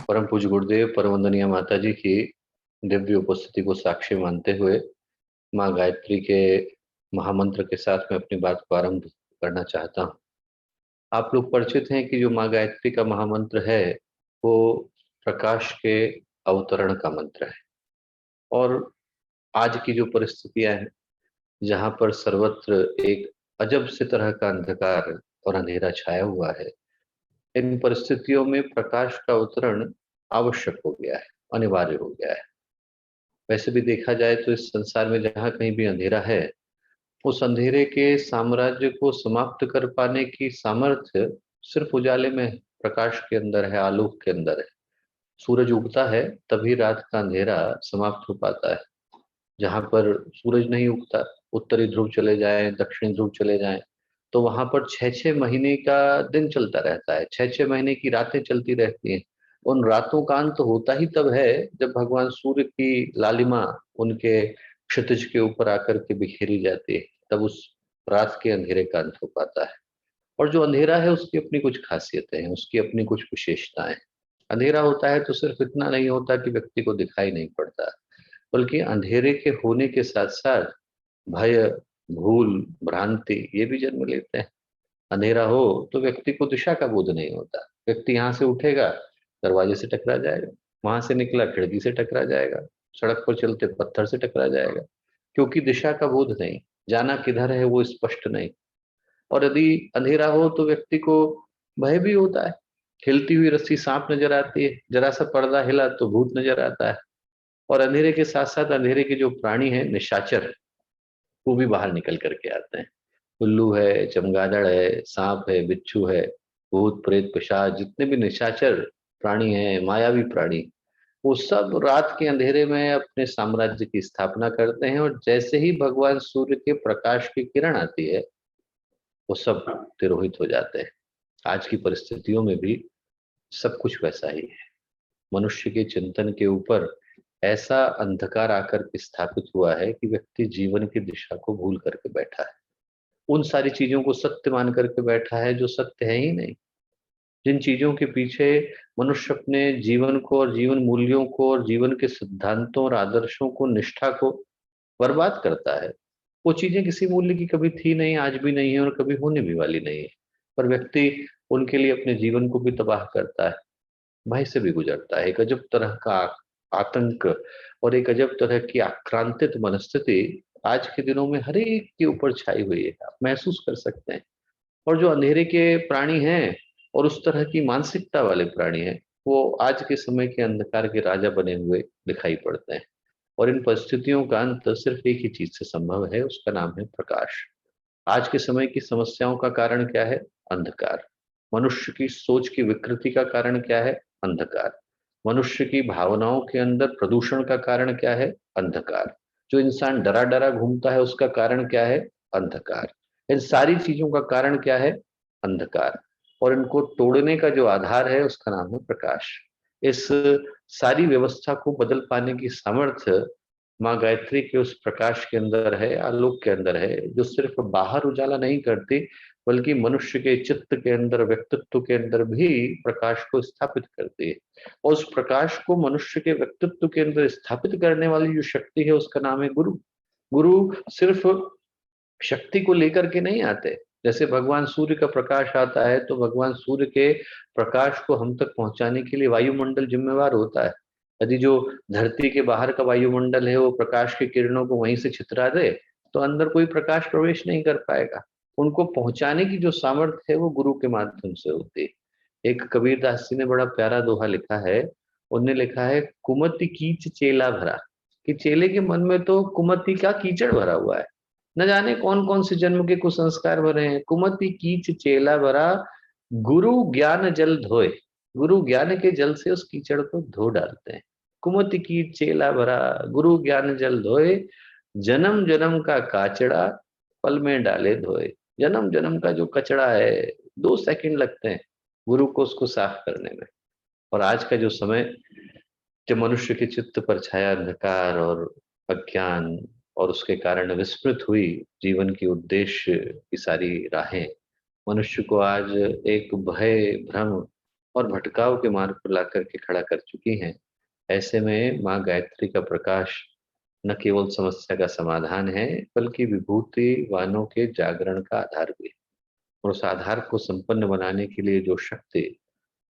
परम पूज्य गुरुदेव परम वंदनीय माता जी की दिव्य उपस्थिति को साक्षी मानते हुए माँ गायत्री के महामंत्र के साथ मैं अपनी बात को आरंभ करना चाहता हूँ। आप लोग परिचित हैं कि जो माँ गायत्री का महामंत्र है वो प्रकाश के अवतरण का मंत्र है। और आज की जो परिस्थितियां हैं जहाँ पर सर्वत्र एक अजब से तरह का अंधकार और अंधेरा छाया हुआ है, इन परिस्थितियों में प्रकाश का अवतरण आवश्यक हो गया है, अनिवार्य हो गया है। वैसे भी देखा जाए तो इस संसार में जहाँ कहीं भी अंधेरा है, उस अंधेरे के साम्राज्य को समाप्त कर पाने की सामर्थ्य सिर्फ उजाले में है, प्रकाश के अंदर है, आलोक के अंदर है। सूरज उगता है तभी रात का अंधेरा समाप्त हो पाता है। जहाँ पर सूरज नहीं उगता, उत्तरी ध्रुव चले जाएं, दक्षिणी ध्रुव चले जाएं, तो वहां पर 6-6 महीने का दिन चलता रहता है, 6-6 महीने की रातें चलती रहती हैं। उन रातों का अंत होता ही तब है जब भगवान सूर्य की लालिमा उनके क्षितिज के ऊपर आकर के बिखेरी जाती है, तब उस रात के अंधेरे का अंत हो पाता है। और जो अंधेरा है उसकी अपनी कुछ खासियतें हैं, उसकी अपनी कुछ विशेषताएं। अंधेरा होता है तो सिर्फ इतना नहीं होता कि व्यक्ति को दिखाई नहीं पड़ता, बल्कि अंधेरे के होने के साथ साथ भय, भूल, भ्रांति ये भी जन्म लेते हैं। अंधेरा हो तो व्यक्ति को दिशा का बोध नहीं होता। व्यक्ति यहाँ से उठेगा, दरवाजे से टकरा जाएगा, वहां से निकला खिड़की से टकरा जाएगा, सड़क पर चलते पत्थर से टकरा जाएगा, क्योंकि दिशा का बोध नहीं, जाना किधर है वो स्पष्ट नहीं। और यदि अंधेरा हो तो व्यक्ति को भय भी होता है। हिलती हुई रस्सी सांप नजर आती है, जरा सा पर्दा हिला तो भूत नजर आता है। और अंधेरे के साथ साथ अंधेरे के जो प्राणी हैं, निशाचर, वो भी बाहर निकल करके आते हैं। उल्लू है, चमगादड़ है, सांप है, बिच्छू है, भूत प्रेत पिशाच, जितने भी निशाचर प्राणी हैं, मायावी प्राणी, वो सब रात के अंधेरे में अपने साम्राज्य की स्थापना करते हैं। और जैसे ही भगवान सूर्य के प्रकाश की किरण आती है, वो सब तिरोहित हो जाते हैं। आज की परिस्थितियों में भी सब कुछ वैसा ही है। मनुष्य के चिंतन के ऊपर ऐसा अंधकार आकर के स्थापित हुआ है कि व्यक्ति जीवन की दिशा को भूल करके बैठा है। उन सारी चीजों को सत्य मान करके बैठा है जो सत्य है ही नहीं। जिन चीजों के पीछे मनुष्य अपने जीवन को और जीवन मूल्यों को और जीवन के सिद्धांतों और आदर्शों को, निष्ठा को बर्बाद करता है, वो चीजें किसी मूल्य की कभी थी नहीं, आज भी नहीं है और कभी होने भी वाली नहीं है। पर व्यक्ति उनके लिए अपने जीवन को भी तबाह करता है, भय से भी गुजरता है। एक अजब तरह का आतंक और एक अजब तरह की आक्रांतित मनस्थिति आज के दिनों में हर एक के ऊपर छाई हुई है, आप महसूस कर सकते हैं। और जो अंधेरे के प्राणी हैं और उस तरह की मानसिकता वाले प्राणी हैं, वो आज के समय के अंधकार के राजा बने हुए दिखाई पड़ते हैं। और इन परिस्थितियों का अंत सिर्फ एक ही चीज से संभव है, उसका नाम है प्रकाश। आज के समय की समस्याओं का कारण क्या है? अंधकार। मनुष्य की सोच की विकृति का कारण क्या है? अंधकार। मनुष्य की भावनाओं के अंदर प्रदूषण का कारण क्या है? अंधकार। जो इंसान डरा डरा घूमता है उसका कारण क्या है? अंधकार। इन सारी चीजों का कारण क्या है? अंधकार। और इनको तोड़ने का जो आधार है उसका नाम है प्रकाश। इस सारी व्यवस्था को बदल पाने की सामर्थ्य माँ गायत्री के उस प्रकाश के अंदर है, आलोक के अंदर है, जो सिर्फ बाहर उजाला नहीं करती, बल्कि मनुष्य के चित्त के अंदर, व्यक्तित्व के अंदर भी प्रकाश को स्थापित करती है। और उस प्रकाश को मनुष्य के व्यक्तित्व के अंदर स्थापित करने वाली जो शक्ति है उसका नाम है गुरु। गुरु सिर्फ शक्ति को लेकर के नहीं आते। जैसे भगवान सूर्य का प्रकाश आता है तो भगवान सूर्य के प्रकाश को हम तक पहुंचाने के लिए वायुमंडल जिम्मेवार होता है। यदि जो धरती के बाहर का वायुमंडल है वो प्रकाश की किरणों को वहीं से छितरा दे, तो अंदर कोई प्रकाश प्रवेश नहीं कर पाएगा। उनको पहुंचाने की जो सामर्थ्य है वो गुरु के माध्यम से होती है। एक कबीरदास जी ने बड़ा प्यारा दोहा लिखा है। उनने लिखा है, कुमति कीच चेला भरा, कि चेले के मन में तो कुमति का कीचड़ भरा हुआ है। न जाने कौन कौन से जन्म के कुसंस्कार भरे हैं। कुमति कीच चेला भरा, गुरु ज्ञान जल धोए। गुरु ज्ञान के जल से उस कीचड़ को धो डालते हैं। कुमति की चेला भरा, गुरु ज्ञान जल धोए, जन्म जन्म का काचड़ा पल में डाले धोए। जन्म जन्म का जो कचड़ा है, 2 सेकंड लगते हैं गुरु को उसको साफ करने में। और आज का जो समय, जब मनुष्य के चित्त पर छाया अंधकार और अज्ञान, और उसके कारण विस्मृत हुई जीवन की उद्देश्य की सारी राहें, मनुष्य को आज एक भय, भ्रम और भटकाव के मार्ग पर ला करके खड़ा कर चुकी हैं। ऐसे में माँ गायत्री का प्रकाश न केवल समस्या का समाधान है, बल्कि विभूति वानों के जागरण का आधार भी है। और उस आधार को संपन्न बनाने के लिए जो शक्ति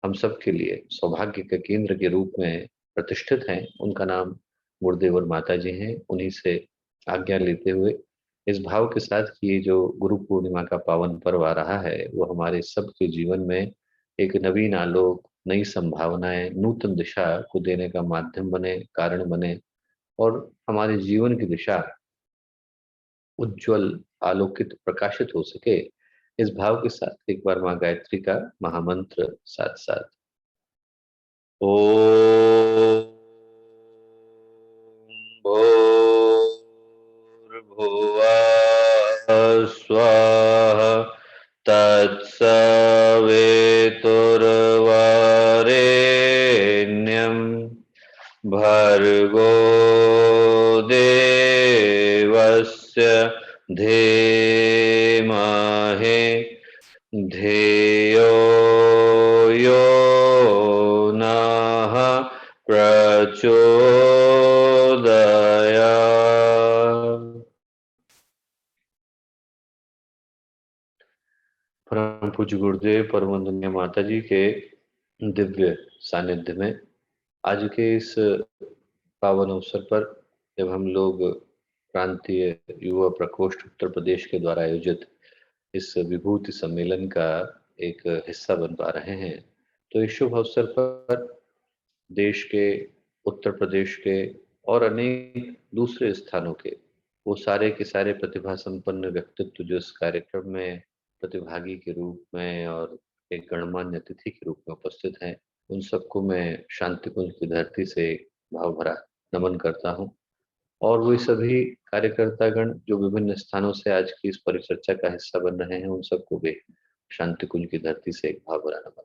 हम सब के लिए सौभाग्य के केंद्र के रूप में प्रतिष्ठित हैं, उनका नाम गुरुदेव और माता जी हैं। उन्हीं से आज्ञा लेते हुए इस भाव के साथ कि ये जो गुरु पूर्णिमा का पावन पर्व आ रहा है, वो हमारे सबके जीवन में एक नवीन आलोक, नई संभावनाएं, नूतन दिशा को देने का माध्यम बने, कारण बने, और हमारे जीवन की दिशा उज्जवल, आलोकित, प्रकाशित हो सके। इस भाव के साथ एक बार माँ गायत्री का महामंत्र साथ साथ। ॐ भूर्भुवः स्वः तत्सवितुर्वरेण्यं भर्गो देवस्य धीमहि धियो यो नः प्रचोदयात्। परम पूज्य गुरुदेव, परम वंदनीय माता जी के दिव्य सानिध्य में आज के इस पावन अवसर पर, जब हम लोग प्रांतीय युवा प्रकोष्ठ उत्तर प्रदेश के द्वारा आयोजित इस विभूति सम्मेलन का एक हिस्सा बन पा रहे हैं, तो इस शुभ अवसर पर देश के, उत्तर प्रदेश के और अनेक दूसरे स्थानों के वो सारे के सारे प्रतिभा संपन्न व्यक्तित्व जो इस कार्यक्रम में प्रतिभागी के रूप में और एक गणमान्य अतिथि के रूप में उपस्थित हैं, उन सबको मैं शांति कुंज की धरती से भाव भरा नमन करता हूँ। और वो सभी कार्यकर्तागण जो विभिन्न स्थानों से आज की इस परिचर्चा का हिस्सा बन रहे हैं, उन सबको भी शांति कुंज की धरती से एक भाव भरा नमन।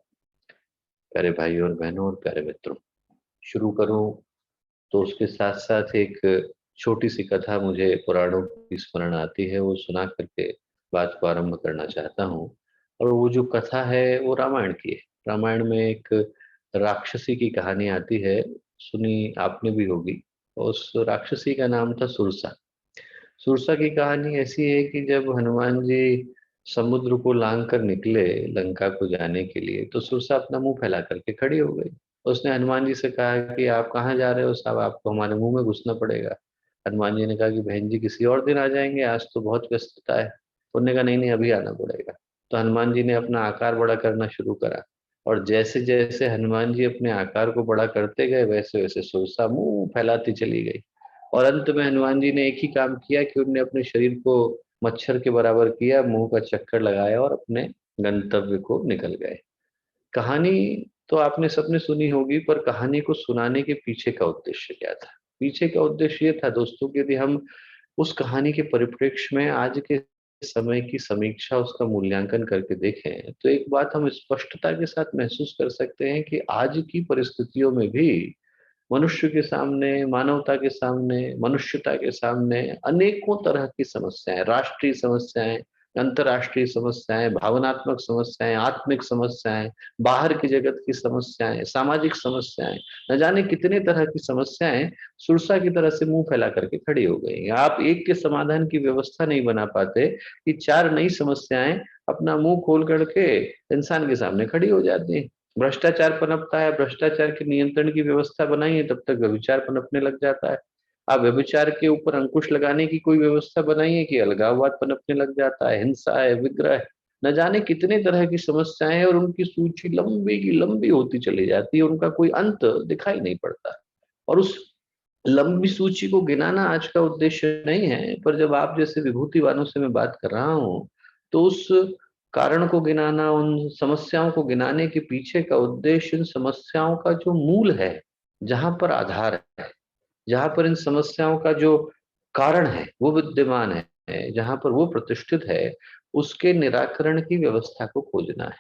प्यारे भाइयों और बहनों और प्यारे मित्रों, शुरू करूं तो उसके साथ साथ एक छोटी सी कथा मुझे पुराणों की स्मरण आती है, वो सुना करके बात को आरंभ करना चाहता हूँ। और वो जो कथा है वो रामायण की है। रामायण में एक राक्षसी की कहानी आती है, सुनी आपने भी होगी। उस राक्षसी का नाम था सुरसा। सुरसा की कहानी ऐसी है कि जब हनुमान जी समुद्र को लांग कर निकले लंका को जाने के लिए, तो सुरसा अपना मुंह फैला करके खड़ी हो गई। उसने हनुमान जी से कहा कि आप कहाँ जा रहे हो साहब, आपको हमारे मुंह में घुसना पड़ेगा। हनुमान जी ने कहा कि बहन जी किसी और दिन आ जाएंगे, आज तो बहुत व्यस्तता है। उन्होंने कहा नहीं नहीं, अभी आना पड़ेगा। तो हनुमान जी ने अपना आकार बड़ा करना शुरू करा, और जैसे जैसे हनुमान जी अपने आकार को बड़ा करते गए, वैसे वैसे सुरसा मुंह फैलाती चली गई। और अंत में हनुमान जी ने एक ही काम किया कि उन्होंने अपने शरीर को मच्छर के बराबर किया, मुंह का चक्कर लगाया और अपने गंतव्य को निकल गए। कहानी तो आपने सबने सुनी होगी, पर कहानी को सुनाने के पीछे का उद्देश्य क्या था? पीछे का उद्देश्य ये था दोस्तों कि यदि हम उस कहानी के परिप्रेक्ष्य में आज के समय की समीक्षा, उसका मूल्यांकन करके देखें, तो एक बात हम स्पष्टता के साथ महसूस कर सकते हैं कि आज की परिस्थितियों में भी मनुष्य के सामने, मानवता के सामने, मनुष्यता के सामने अनेकों तरह की समस्याएं, राष्ट्रीय समस्याएं, अंतर्राष्ट्रीय समस्याएं, भावनात्मक समस्याएं, आत्मिक समस्याएं, बाहर की जगत की समस्याएं, सामाजिक समस्याएं, न जाने कितने तरह की समस्याएं सुरसा की तरह से मुंह फैला करके खड़ी हो गई। आप एक के समाधान की व्यवस्था नहीं बना पाते कि चार नई समस्याएं अपना मुंह खोल करके इंसान के सामने खड़ी हो जाती हैं। भ्रष्टाचार पनपता है, भ्रष्टाचार के नियंत्रण की व्यवस्था बनाई है, तब तक व्यभिचार पनपने लग जाता है। आप व्यभिचार के ऊपर अंकुश लगाने की कोई व्यवस्था बनाई है कि अलगाववाद पनपने लग जाता है, हिंसा है, विग्रह है, न जाने कितने तरह की समस्याएं हैं, और उनकी सूची लंबी की लंबी होती चली जाती है, उनका कोई अंत दिखाई नहीं पड़ता। और उस लंबी सूची को गिनाना आज का उद्देश्य नहीं है, पर जब आप जैसे विभूतिवानों से मैं बात कर रहा हूँ, तो उस कारण को गिनाना, उन समस्याओं को गिनाने के पीछे का उद्देश्य इन समस्याओं का जो मूल है, जहां पर आधार है, जहां पर इन समस्याओं का जो कारण है वो विद्यमान है, जहां पर वो प्रतिष्ठित है, उसके निराकरण की व्यवस्था को खोजना है।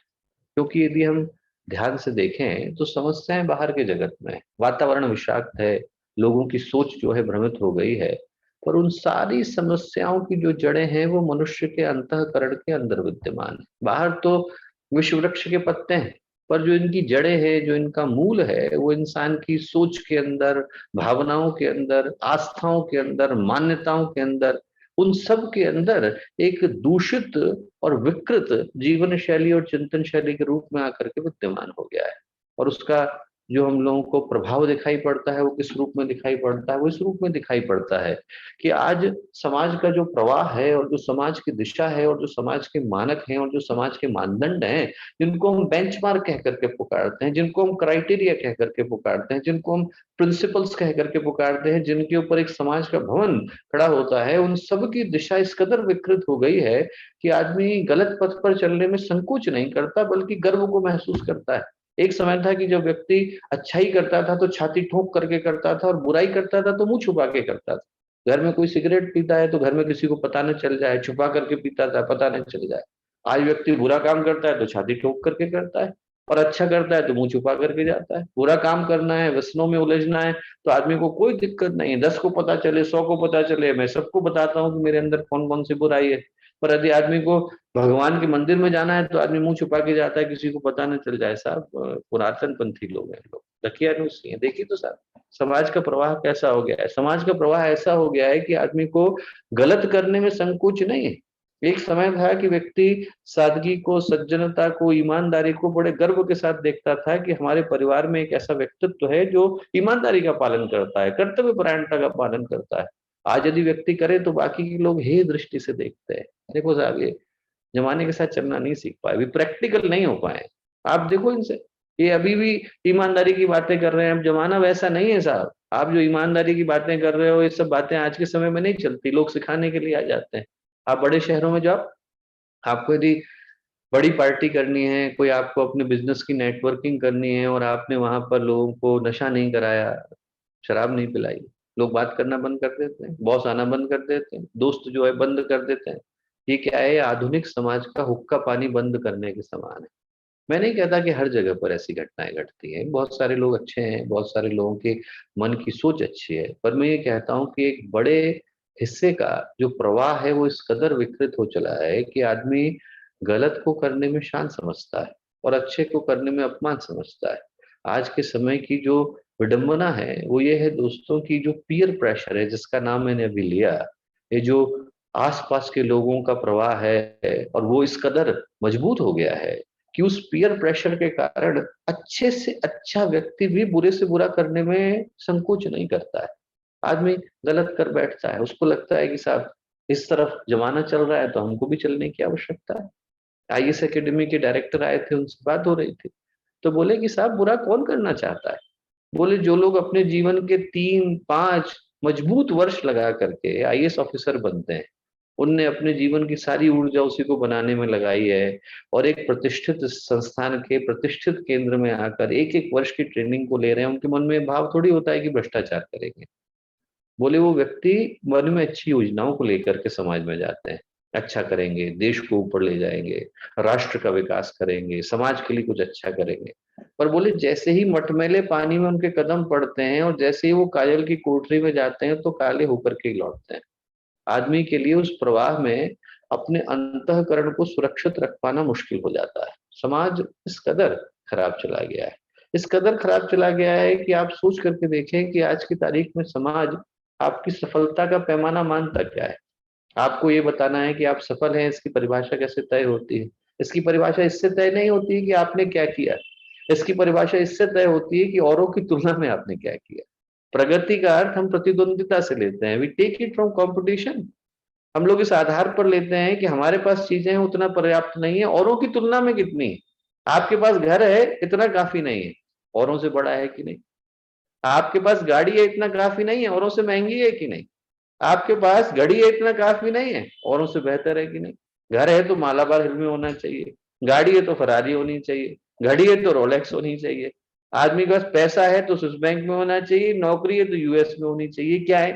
क्योंकि यदि हम ध्यान से देखें तो समस्याएं बाहर के जगत में है, वातावरण विषाक्त है, लोगों की सोच जो है भ्रमित हो गई है, पर उन सारी समस्याओं की जो जड़ें हैं वो मनुष्य के अंतःकरण के अंदर विद्यमान है। बाहर तो विश्व वृक्ष के पत्ते हैं, पर जो इनकी जड़ें हैं, जो इनका मूल है, वो इंसान की सोच के अंदर, भावनाओं के अंदर, आस्थाओं के अंदर, मान्यताओं के अंदर, उन सब के अंदर एक दूषित और विकृत जीवन शैली और चिंतन शैली के रूप में आकर के विद्यमान हो गया है। और उसका जो हम लोगों को प्रभाव दिखाई पड़ता है, वो किस रूप में दिखाई पड़ता है? वो इस रूप में दिखाई पड़ता है कि आज समाज का जो प्रवाह है, और जो समाज की दिशा है, और जो समाज के मानक हैं, और जो समाज के मानदंड हैं, जिनको हम बेंचमार्क कह करके पुकारते हैं, जिनको हम क्राइटेरिया कह करके पुकारते हैं, जिनको हम प्रिंसिपल्स कह करके पुकारते हैं, जिनके ऊपर एक समाज का भवन खड़ा होता है, उन सब की दिशा इस कदर विकृत हो गई है कि आदमी गलत पथ पर चलने में संकोच नहीं करता, बल्कि गर्व को महसूस करता है। एक समय था कि जब व्यक्ति अच्छाई करता था तो छाती ठोक करके करता था, और बुराई करता था तो मुंह छुपा के करता था। घर में कोई सिगरेट पीता है तो घर में किसी को पता न चल जाए, छुपा करके पीता था, पता न चल जाए। आज व्यक्ति बुरा काम करता है तो छाती ठोक करके करता है, और अच्छा करता है तो मुंह छुपा करके जाता है। बुरा काम करना है, व्यसनों में उलझना है, तो आदमी को कोई दिक्कत नहीं है, 10 को पता चले, 100 को पता चले, मैं सबको बताता हूँ कि मेरे अंदर कौन कौन सी बुराई है। पर यदि आदमी को भगवान के मंदिर में जाना है तो आदमी मुंह छुपा के जाता है, किसी को पता न चल जाए। साहब, पुरातन पंथी लोग हैं, लोग दकियानूस नहीं है। देखिए तो साहब, समाज का प्रवाह कैसा हो गया है। समाज का प्रवाह ऐसा हो गया है कि आदमी को गलत करने में संकोच नहीं है। एक समय था कि व्यक्ति सादगी को, सज्जनता को, ईमानदारी को बड़े गर्व के साथ देखता था कि हमारे परिवार में एक ऐसा व्यक्तित्व है जो ईमानदारी का पालन करता है, कर्तव्य परायणता का पालन करता है। आज यदि व्यक्ति करे तो बाकी के लोग हे दृष्टि से देखते हैं। देखो साहब, ये जमाने के साथ चलना नहीं सीख पाए, अभी प्रैक्टिकल नहीं हो पाए। आप देखो इनसे, ये अभी भी ईमानदारी की बातें कर रहे हैं। अब जमाना वैसा नहीं है साहब। आप जो ईमानदारी की बातें कर रहे हो, ये सब बातें आज के समय में नहीं चलती, लोग सिखाने के लिए आ जाते हैं। आप बड़े शहरों में जाओ, आपको यदि बड़ी पार्टी करनी है, कोई आपको अपने बिजनेस की नेटवर्किंग करनी है, और आपने वहां पर लोगों को नशा नहीं कराया, शराब नहीं पिलाई, लोग बात करना बंद कर देते हैं, बॉस आना बंद कर देते हैं, दोस्त जो है बंद कर देते हैं। ये क्या है? आधुनिक समाज का हुक्का पानी बंद करने के समान है। मैं नहीं कहता कि हर जगह पर ऐसी घटनाएं घटती हैं, बहुत सारे लोग अच्छे हैं, बहुत सारे लोगों के मन की सोच अच्छी है, पर मैं ये कहता हूँ कि एक बड़े हिस्से का जो प्रवाह है वो इस कदर विकृत हो चला है कि आदमी गलत को करने में शान समझता है, और अच्छे को करने में अपमान समझता है। आज के समय की जो विडंबना है वो ये है दोस्तों, की जो पीयर प्रेशर है, जिसका नाम मैंने अभी लिया, ये जो आसपास के लोगों का प्रवाह है, और वो इस कदर मजबूत हो गया है कि उस पीयर प्रेशर के कारण अच्छे से अच्छा व्यक्ति भी बुरे से बुरा करने में संकोच नहीं करता है। आदमी गलत कर बैठता है, उसको लगता है कि साहब इस तरफ जमाना चल रहा है तो हमको भी चलने की आवश्यकता है। आईएएस एकेडमी के डायरेक्टर आए थे, उनसे बात हो रही थी, तो बोले कि साहब बुरा कौन करना चाहता है? बोले जो लोग अपने जीवन के 3-5 मजबूत वर्ष लगा करके आईएएस ऑफिसर बनते हैं, उनने अपने जीवन की सारी ऊर्जा उसी को बनाने में लगाई है, और एक प्रतिष्ठित संस्थान के प्रतिष्ठित केंद्र में आकर एक एक वर्ष की ट्रेनिंग को ले रहे हैं, उनके मन में भाव थोड़ी होता है कि भ्रष्टाचार करेंगे। बोले वो व्यक्ति मन में अच्छी योजनाओं को लेकर के समाज में जाते हैं, अच्छा करेंगे, देश को ऊपर ले जाएंगे, राष्ट्र का विकास करेंगे, समाज के लिए कुछ अच्छा करेंगे। पर बोले जैसे ही मटमैले पानी में उनके कदम पड़ते हैं, और जैसे ही वो काजल की कोठरी में जाते हैं, तो काले होकर के ही लौटते हैं। आदमी के लिए उस प्रवाह में अपने अंतःकरण को सुरक्षित रख पाना मुश्किल हो जाता है। समाज इस कदर खराब चला गया है, इस कदर खराब चला गया है कि आप सोच करके देखें कि आज की तारीख में समाज आपकी सफलता का पैमाना मानता क्या है? आपको ये बताना है कि आप सफल हैं, इसकी परिभाषा कैसे तय होती है? इसकी परिभाषा इससे तय नहीं होती है कि आपने क्या किया। इसकी परिभाषा इससे तय होती है कि औरों की तुलना में आपने क्या किया। प्रगति का अर्थ हम प्रतिद्वंदिता से लेते हैं, we take it from competition. हम लोग इस आधार पर लेते हैं कि हमारे पास चीजें हैं, उतना पर्याप्त नहीं है, औरों की तुलना में कितनी है। आपके पास घर है, इतना काफी नहीं है, औरों से बड़ा है कि नहीं। आपके पास गाड़ी है, इतना काफी नहीं है, औरों से महंगी है कि नहीं। आपके पास घड़ी है, इतना काफी नहीं है, औरों से बेहतर है कि नहीं। घर है तो मालाबार हिल में होना चाहिए, गाड़ी है तो फरारी होनी चाहिए, घड़ी है तो रोलेक्स होनी चाहिए। आदमी के पास पैसा है तो स्विस बैंक में होना चाहिए, नौकरी है तो यूएस में होनी चाहिए। क्या है?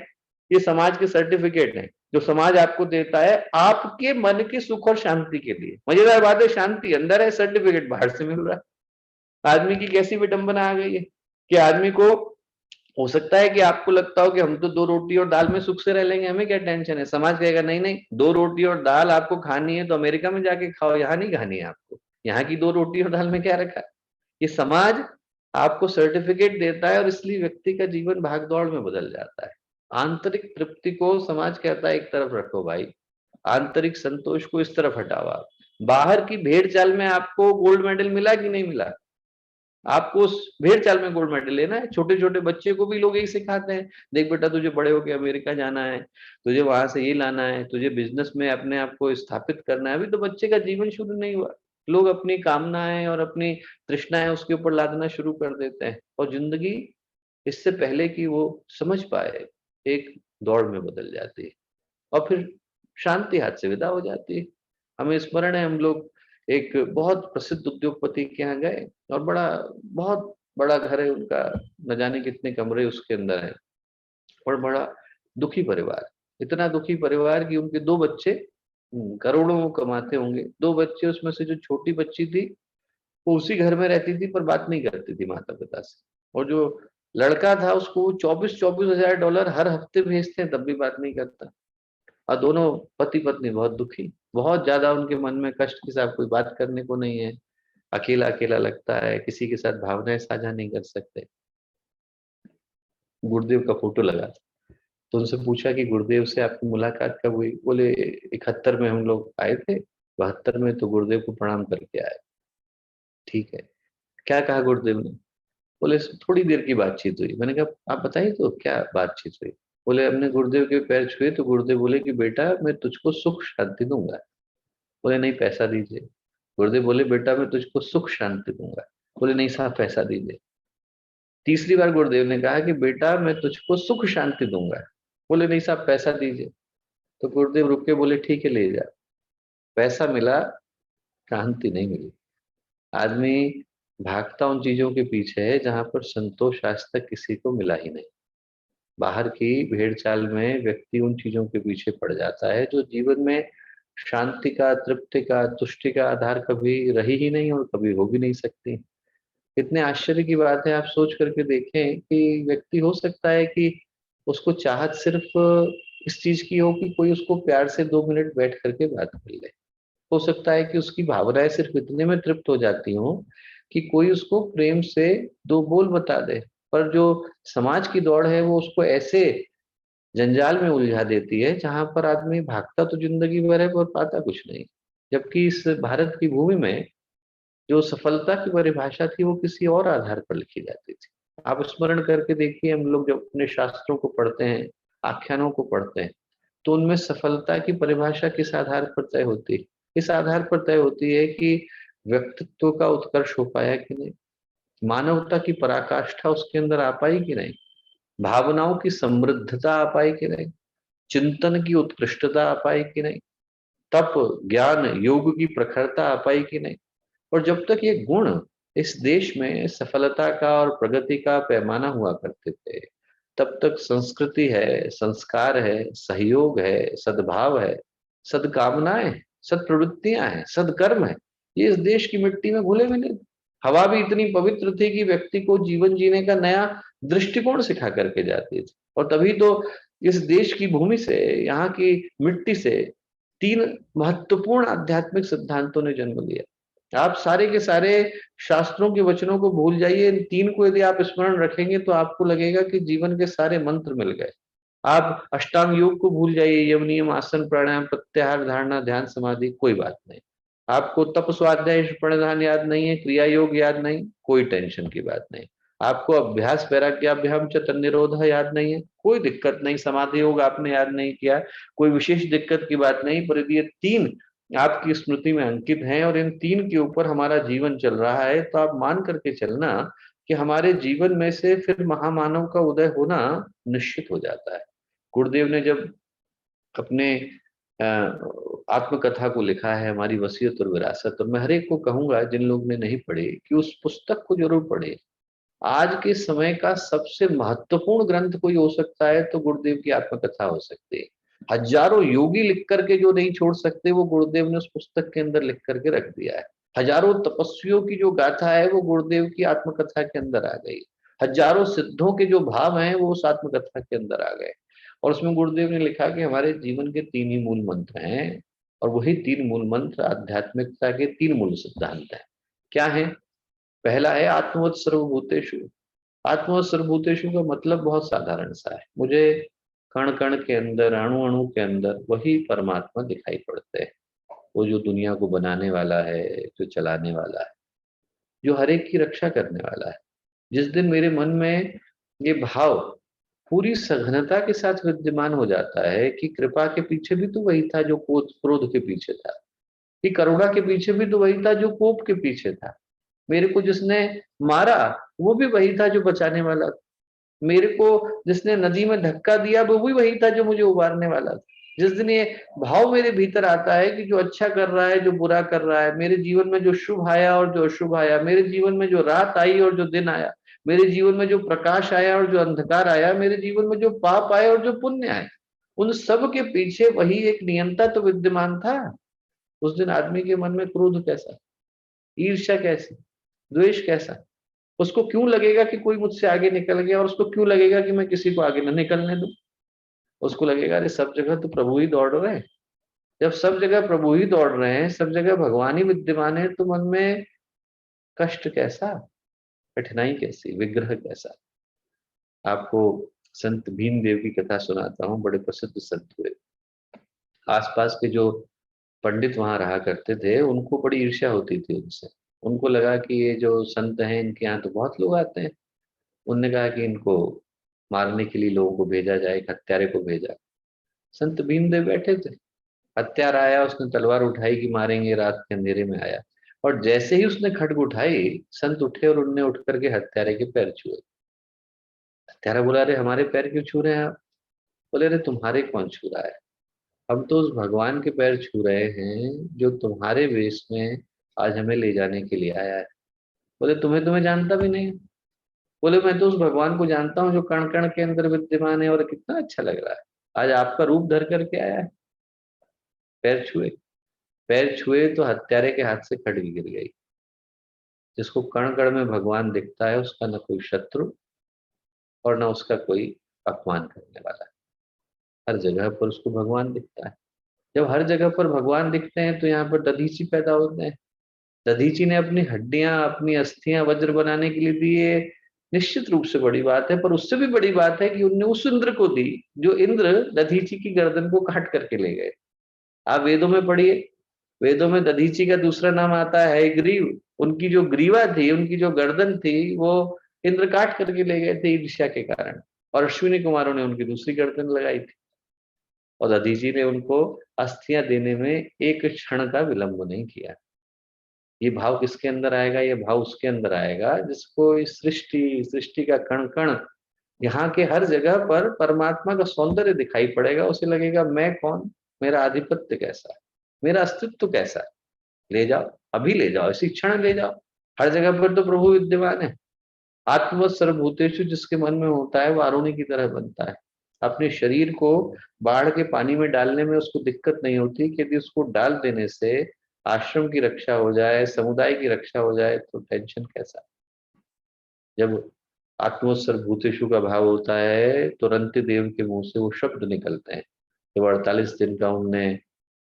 ये समाज के सर्टिफिकेट है जो समाज आपको देता है आपके मन के सुख और शांति के लिए। मजेदार बात है, शांति अंदर है, सर्टिफिकेट बाहर से मिल रहा है। आदमी की कैसी विडंबना आ गई है कि आदमी को हो सकता है कि आपको लगता हो कि हम तो 2 रोटी और दाल में सुख से रह लेंगे, हमें क्या टेंशन है। समाज कहेगा नहीं नहीं, 2 रोटी और दाल आपको खानी है तो अमेरिका में जाके खाओ, यहाँ नहीं खानी है आपको। यहाँ की 2 रोटी और दाल में क्या रखा है? ये समाज आपको सर्टिफिकेट देता है और इसलिए व्यक्ति का जीवन भागदौड़ में बदल जाता है। आंतरिक तृप्ति को समाज कहता है एक तरफ रखो भाई, आंतरिक संतोष को इस तरफ हटाओ आप। बाहर की भेड़ चाल में आपको गोल्ड मेडल मिला कि नहीं मिला, आपको उस भेड़ चाल में गोल्ड मेडल लेना है। छोटे छोटे बच्चे को भी लोग यही सिखाते हैं, देख बेटा तुझे बड़े होके अमेरिका जाना है, तुझे वहां से ये लाना है, तुझे बिजनेस में अपने आप को स्थापित करना है। अभी तो बच्चे का जीवन शुरू नहीं हुआ, लोग अपनी कामनाएं और अपनी तृष्णाएं उसके ऊपर लादना शुरू कर देते हैं, और जिंदगी इससे पहले कि वो समझ पाए एक दौड़ में बदल जाती है, और फिर शांति हाथ से विदा हो जाती है। हमें स्मरण है, हम लोग एक बहुत प्रसिद्ध उद्योगपति के यहाँ गए, और बहुत बड़ा घर है उनका, न जाने कितने कमरे उसके अंदर है, और बड़ा दुखी परिवार। इतना दुखी परिवार कि उनके दो बच्चे, करोड़ों वो कमाते होंगे, दो बच्चे, उसमें से जो छोटी बच्ची थी वो उसी घर में रहती थी पर बात नहीं करती थी माता पिता से, और जो लड़का था उसको 24,000 हर हफ्ते भेजते हैं तब भी बात नहीं करता। और दोनों पति पत्नी बहुत दुखी, बहुत ज्यादा उनके मन में कष्ट के साथ, कोई बात करने को नहीं है, अकेला अकेला लगता है, किसी के साथ भावनाएं साझा नहीं कर सकते। गुरुदेव का फोटो लगा, तो उनसे पूछा कि गुरुदेव से आपकी मुलाकात कब हुई? बोले 71 में हम लोग आए थे, 72 में तो गुरुदेव को प्रणाम करके आए। ठीक है, क्या कहा गुरुदेव ने? बोले थोड़ी देर की बातचीत हुई। मैंने कहा आप बताइए तो क्या बातचीत हुई? बोले हमने गुरुदेव के पैर छुए तो गुरुदेव बोले कि बेटा मैं तुझको सुख शांति दूंगा। बोले नहीं पैसा दीजिए। गुरुदेव बोले बेटा मैं तुझको सुख शांति दूंगा। बोले नहीं साहब पैसा दीजिए। तीसरी बार गुरुदेव ने कहा कि बेटा मैं तुझको सुख शांति दूंगा। बोले नहीं साहब पैसा दीजिए। तो गुरुदेव रुक के बोले ठीक है ले जा। पैसा मिला, शांति नहीं मिली। आदमी भागता उन चीजों के पीछे है जहां पर संतोष आज तक किसी को मिला ही नहीं। बाहर की भेड़ चाल में व्यक्ति उन चीजों के पीछे पड़ जाता है जो जीवन में शांति का, तृप्ति का, तुष्टि का आधार कभी रही ही नहीं और कभी हो भी नहीं सकती। कितने आश्चर्य की बात है, आप सोच करके देखें कि व्यक्ति हो सकता है कि उसको चाहत सिर्फ इस चीज की हो कि कोई उसको प्यार से 2 मिनट बैठ करके बात कर ले। हो सकता है कि उसकी भावनाएं सिर्फ इतने में तृप्त हो जाती हों कि कोई उसको प्रेम से दो बोल बता दे। पर जो समाज की दौड़ है वो उसको ऐसे जंजाल में उलझा देती है जहां पर आदमी भागता तो जिंदगी भर है पर पाता कुछ नहीं। जबकि इस भारत की भूमि में जो सफलता की परिभाषा थी वो किसी और आधार पर लिखी जाती थी। आप स्मरण करके देखिए, हम लोग जब अपने शास्त्रों को पढ़ते हैं, आख्यानों को पढ़ते हैं, तो उनमें सफलता की परिभाषा किस आधार पर तय होती है? इस आधार पर तय होती है कि व्यक्तित्व का उत्कर्ष हो पाया कि नहीं, मानवता की पराकाष्ठा उसके अंदर आ पाई कि नहीं, भावनाओं की समृद्धता आ पाई कि नहीं, चिंतन की उत्कृष्टता आ पाई कि नहीं, तप, ज्ञान, योग की प्रखरता आ पाई कि नहीं। और जब तक ये गुण इस देश में सफलता का और प्रगति का पैमाना हुआ करते थे, तब तक संस्कृति है, संस्कार है, सहयोग है, सद्भाव है, सद्कामनाएं हैं, सत्प्रवृत्तियां हैं, सदकर्म है, ये इस देश की मिट्टी में घुले मिले। हवा भी इतनी पवित्र थी कि व्यक्ति को जीवन जीने का नया दृष्टिकोण सिखा करके जाती थी। और तभी तो इस देश की भूमि से, यहाँ की मिट्टी से 3 महत्वपूर्ण आध्यात्मिक सिद्धांतों ने जन्म लिया। आप सारे के सारे शास्त्रों के वचनों को भूल जाइए, इन 3 को यदि आप स्मरण रखेंगे तो आपको लगेगा कि जीवन के सारे मंत्र मिल गए। आप अष्टांग योग को भूल जाइए, यम नियम, आसन, प्राणायाम, प्रत्याहार, धारणा, ध्यान, समाधि, कोई बात नहीं। आपको तप, स्वाध्याय, प्रणधान याद नहीं है, क्रिया योग याद नहीं, कोई टेंशन की बात नहीं। आपको अभ्यास, वैराग्याभ्याम च तन्निरोध याद नहीं है, कोई दिक्कत नहीं। समाधि योग आपने याद नहीं किया, कोई विशेष दिक्कत की बात नहीं। पर यदि ये 3 आपकी स्मृति में अंकित हैं और इन 3 के ऊपर हमारा जीवन चल रहा है, तो आप मान करके चलना कि हमारे जीवन में से फिर महामानव का उदय होना निश्चित हो जाता है। गुरुदेव ने जब अपने आत्मकथा को लिखा है, हमारी वसीयत और विरासत, और मैं हर एक को कहूंगा जिन लोग ने नहीं पढ़े कि उस पुस्तक को जरूर पढ़े। आज के समय का सबसे महत्वपूर्ण ग्रंथ कोई हो सकता है तो गुरुदेव की आत्मकथा हो सकती है। हजारों योगी लिख करके जो नहीं छोड़ सकते, वो गुरुदेव ने उस पुस्तक के अंदर लिख करके रख दिया है। हजारों तपस्वियों की जो गाथा है वो गुरुदेव की आत्मकथा के अंदर आ गई। हजारों सिद्धों के जो भाव हैं वो उस आत्मकथा के अंदर आ गए। और उसमें गुरुदेव ने लिखा कि हमारे जीवन के 3 ही मूल मंत्र हैं, और वही 3 मूल मंत्र आध्यात्मिकता के 3 मूल सिद्धांत हैं। क्या है? पहला है आत्मवत् सर्वभूतेषु। आत्मवत् सर्वभूतेषु का मतलब बहुत साधारण सा है, मुझे कण कण के अंदर, अणु अणु के अंदर वही परमात्मा दिखाई पड़ते हैं। वो जो दुनिया को बनाने वाला है, जो चलाने वाला है, जो हर एक की रक्षा करने वाला है। जिस दिन मेरे मन में ये भाव पूरी सघनता के साथ विद्यमान हो जाता है कि कृपा के पीछे भी तो वही था जो क्रोध के पीछे था, कि करुणा के पीछे भी तो वही था जो कोप के पीछे था, मेरे को जिसने मारा वो भी वही था जो बचाने वाला था, मेरे को जिसने नदी में धक्का दिया वो भी वही था जो मुझे उबारने वाला था। जिस दिन ये भाव मेरे भीतर आता है कि जो अच्छा कर रहा है, जो बुरा कर रहा है, मेरे जीवन में जो शुभ आया और जो अशुभ आया, मेरे जीवन में जो रात आई और जो दिन आया, मेरे जीवन में जो प्रकाश आया और जो अंधकार आया, मेरे जीवन में जो पाप आया और जो पुण्य आया, उन सब के पीछे वही एक नियंता तो विद्यमान था। उस दिन आदमी के मन में क्रोध कैसा, ईर्ष्या कैसी, द्वेष कैसा, उसको क्यों लगेगा कि कोई मुझसे आगे निकल गया, और उसको क्यों लगेगा कि मैं किसी को आगे न निकलने दूं। उसको लगेगा अरे सब जगह तो प्रभु ही दौड़ रहे हैं। जब सब जगह प्रभु ही दौड़ रहे हैं, सब जगह भगवान ही विद्यमान है, तो मन में कष्ट कैसा, कठिनाई कैसी, विग्रह कैसा। आपको संत भीमदेव की कथा सुनाता हूँ, बड़े प्रसिद्ध संत हुए। आसपास के जो पंडित वहां रहा करते थे, उनको बड़ी ईर्ष्या होती थी उनसे। उनको लगा कि ये जो संत हैं, इनके यहाँ तो बहुत लोग आते हैं। उनने कहा कि इनको मारने के लिए लोगों को भेजा जाए, एक हत्यारे को भेजा। संत भीमदेव बैठे थे, हत्यारा आया, उसने तलवार उठाई कि मारेंगे, रात के अंधेरे में आया, और जैसे ही उसने खड्ग उठाई, संत उठे और उनने उठ करके हत्यारे के पैर छुए। हत्यारा बोला अरे हमारे पैर क्यों छू रहे हैं आप? बोले अरे तुम्हारे कौन छू रहा है, हम तो उस भगवान के पैर छू रहे हैं जो तुम्हारे वेश में आज हमें ले जाने के लिए आया है। बोले तुम्हें तुम्हें जानता भी नहीं। बोले मैं तो उस भगवान को जानता हूँ जो कण कण के अंदर विद्यमान है, और कितना अच्छा लग रहा है, आज आपका रूप धर करके आया है। पैर छुए, पैर छुए तो हत्यारे के हाथ से खड्ग गिर गई। जिसको कण कण में भगवान दिखता है, उसका न कोई शत्रु और न उसका कोई अपमान करने वाला। हर जगह पर उसको भगवान दिखता है। जब हर जगह पर भगवान दिखते हैं तो यहाँ पर दधीची पैदा होते हैं। दधीची ने अपनी हड्डियां, अपनी अस्थियां वज्र बनाने के लिए दी, ये निश्चित रूप से बड़ी बात है, पर उससे भी बड़ी बात है कि उनने उस इंद्र को दी जो इंद्र दधीची की गर्दन को काट करके ले गए। आप वेदों में पढ़िए, वेदों में दधीची का दूसरा नाम आता है हयग्रीव। उनकी जो ग्रीवा थी, उनकी जो गर्दन थी, वो इंद्र काट करके ले गए थे ईर्ष्या के कारण, और अश्विनी कुमारों ने उनकी दूसरी गर्दन लगाई थी। और दधीची ने उनको अस्थियां देने में एक क्षण का विलंब नहीं किया। ये भाव किसके अंदर आएगा? ये भाव उसके अंदर आएगा जिसको इस सृष्टि, सृष्टि का कण कण, यहाँ के हर जगह पर परमात्मा का सौंदर्य दिखाई पड़ेगा। उसे लगेगा मैं कौन, मेरा आधिपत्य कैसा है, मेरा अस्तित्व कैसा है। ले जाओ, अभी ले जाओ, इसी क्षण ले जाओ। हर जगह पर तो प्रभु विद्यमान है। आत्मवत् सर्वभूतेषु जिसके मन में होता है, वो आरुणि की तरह बनता है। अपने शरीर को बाढ़ के पानी में डालने में उसको दिक्कत नहीं होती कि यदि उसको डाल देने से आश्रम की रक्षा हो जाए, समुदाय की रक्षा हो जाए, तो टेंशन कैसा। जब आत्मवत् सर्वभूतेषु का भाव होता है, तुरंत देव के मुंह से वो शब्द निकलते हैं। जब 48 दिन का उनने